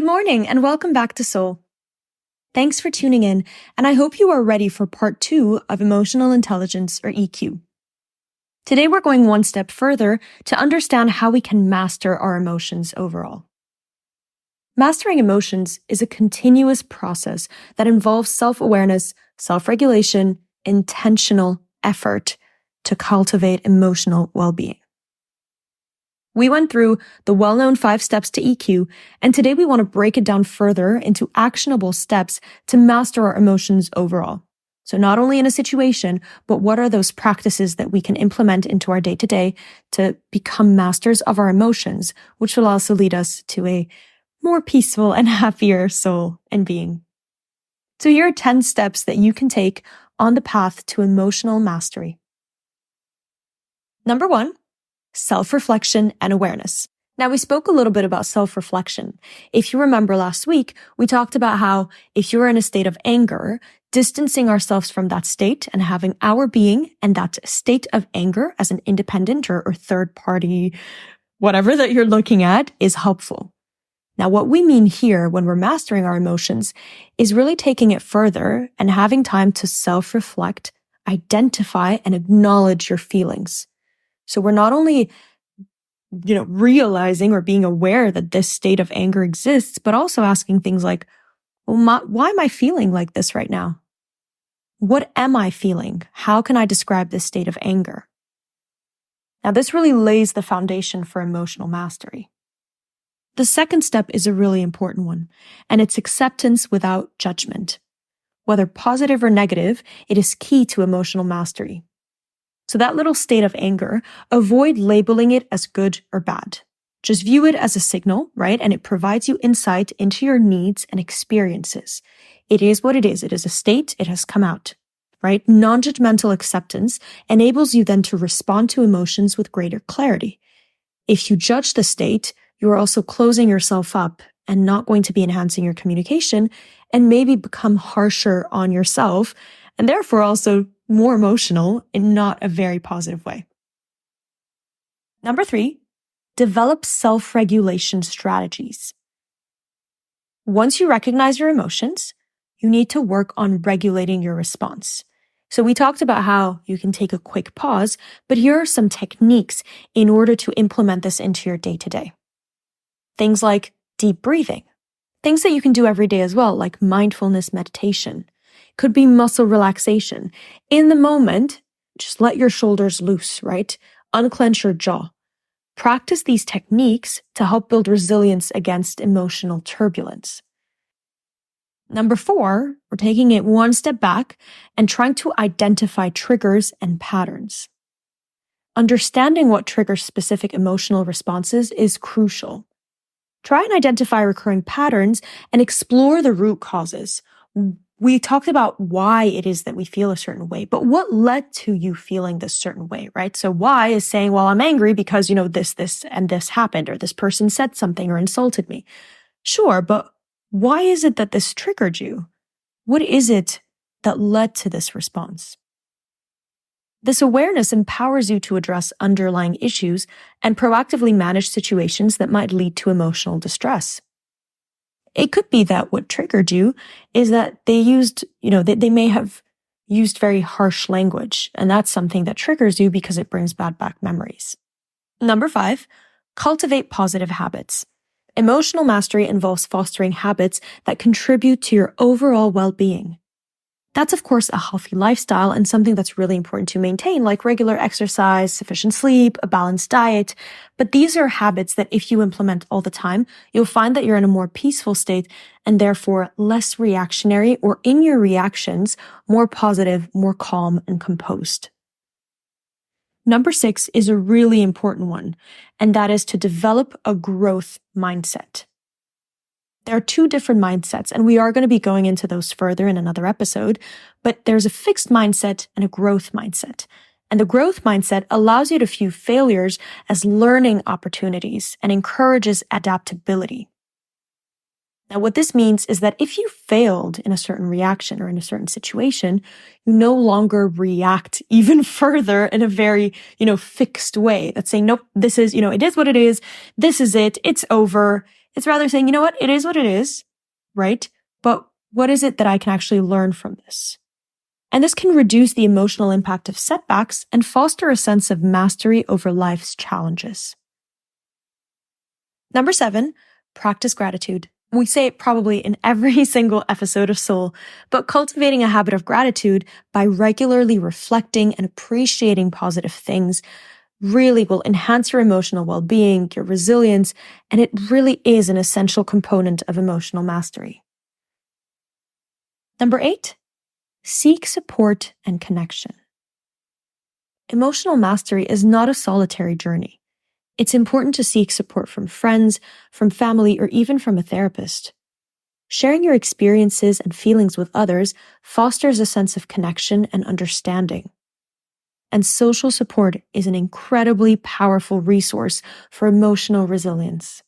Good morning and welcome back to Soul. Thanks for tuning in, and I hope you are ready for part 2 of Emotional Intelligence, or EQ. Today we're going one step further to understand how we can master our emotions overall. Mastering emotions is a continuous process that involves self-awareness, self-regulation, intentional effort to cultivate emotional well-being. We went through the well-known 5 steps to EQ, and today we want to break it down further into actionable steps to master our emotions overall. So not only in a situation, but what are those practices that we can implement into our day-to-day to become masters of our emotions, which will also lead us to a more peaceful and happier soul and being. So here are 10 steps that you can take on the path to emotional mastery. Number 1. Self-reflection and awareness. Now, we spoke a little bit about self-reflection. If you remember last week, we talked about how if you're in a state of anger, distancing ourselves from that state and having our being and that state of anger as an independent or third party, whatever that you're looking at, is helpful. Now, what we mean here when we're mastering our emotions is really taking it further and having time to self-reflect, identify, and acknowledge your feelings. So we're not only, realizing or being aware that this state of anger exists, but also asking things like, why am I feeling like this right now? What am I feeling? How can I describe this state of anger? Now, this really lays the foundation for emotional mastery. The second step is a really important one, and it's acceptance without judgment. Whether positive or negative, it is key to emotional mastery. So that little state of anger, avoid labeling it as good or bad. Just view it as a signal, right? And it provides you insight into your needs and experiences. It is what it is. It is a state. It has come out, right? Non-judgmental acceptance enables you then to respond to emotions with greater clarity. If you judge the state, you are also closing yourself up and not going to be enhancing your communication and maybe become harsher on yourself and therefore also more emotional in not a very positive way. Number 3, develop self-regulation strategies. Once you recognize your emotions, you need to work on regulating your response. So we talked about how you can take a quick pause, but here are some techniques in order to implement this into your day-to-day. Things like deep breathing. Things that you can do every day as well, like mindfulness meditation. Could be muscle relaxation. In the moment, just let your shoulders loose, right? Unclench your jaw. Practice these techniques to help build resilience against emotional turbulence. Number 4, we're taking it one step back and trying to identify triggers and patterns. Understanding what triggers specific emotional responses is crucial. Try and identify recurring patterns and explore the root causes. We talked about why it is that we feel a certain way, but what led to you feeling this certain way, right? So why is saying, well, I'm angry because, this, and this happened, or this person said something or insulted me. Sure, but why is it that this triggered you? What is it that led to this response? This awareness empowers you to address underlying issues and proactively manage situations that might lead to emotional distress. It could be that what triggered you is that they used, they may have used very harsh language, and that's something that triggers you because it brings bad back memories. Number 5, cultivate positive habits. Emotional mastery involves fostering habits that contribute to your overall well-being. That's, of course, a healthy lifestyle and something that's really important to maintain, like regular exercise, sufficient sleep, a balanced diet. But these are habits that if you implement all the time, you'll find that you're in a more peaceful state and therefore less reactionary, or in your reactions, more positive, more calm and composed. Number 6 is a really important one, and that is to develop a growth mindset. There are 2 different mindsets, and we are going to be going into those further in another episode, but there's a fixed mindset and a growth mindset. And the growth mindset allows you to view failures as learning opportunities and encourages adaptability. Now, what this means is that if you failed in a certain reaction or in a certain situation, you no longer react even further in a very, fixed way. That's saying, nope, this is, it is what it is. This is it. It's over. It's rather saying, you know what? It is what it is, right? But what is it that I can actually learn from this? And this can reduce the emotional impact of setbacks and foster a sense of mastery over life's challenges. Number 7, practice gratitude. We say it probably in every single episode of Soul, but cultivating a habit of gratitude by regularly reflecting and appreciating positive things really will enhance your emotional well-being, your resilience, and it really is an essential component of emotional mastery. Number 8, seek support and connection. Emotional mastery is not a solitary journey. It's important to seek support from friends, from family, or even from a therapist. Sharing your experiences and feelings with others fosters a sense of connection and understanding. And social support is an incredibly powerful resource for emotional resilience.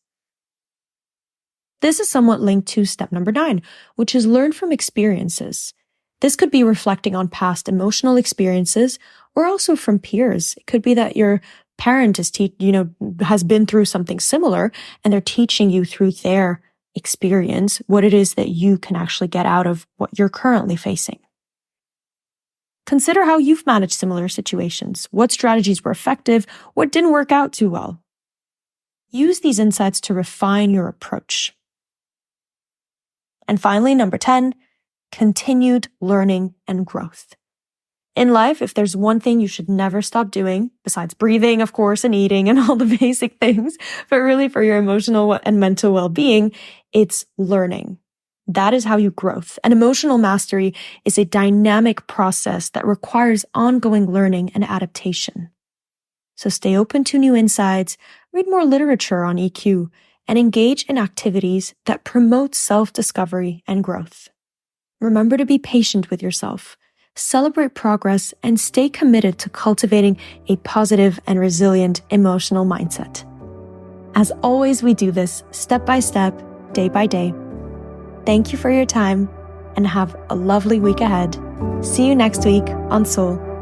This is somewhat linked to step number 9, which is learn from experiences. This could be reflecting on past emotional experiences or also from peers. It could be that your parent has been through something similar and they're teaching you through their experience what it is that you can actually get out of what you're currently facing. Consider how you've managed similar situations. What strategies were effective? What didn't work out too well? Use these insights to refine your approach. And finally, number 10, continued learning and growth. In life, if there's one thing you should never stop doing, besides breathing, of course, and eating and all the basic things, but really for your emotional and mental well-being, it's learning. That is how you grow. And emotional mastery is a dynamic process that requires ongoing learning and adaptation. So stay open to new insights, read more literature on EQ, and engage in activities that promote self-discovery and growth. Remember to be patient with yourself, celebrate progress, and stay committed to cultivating a positive and resilient emotional mindset. As always, we do this step by step, day by day. Thank you for your time and have a lovely week ahead. See you next week on Soul.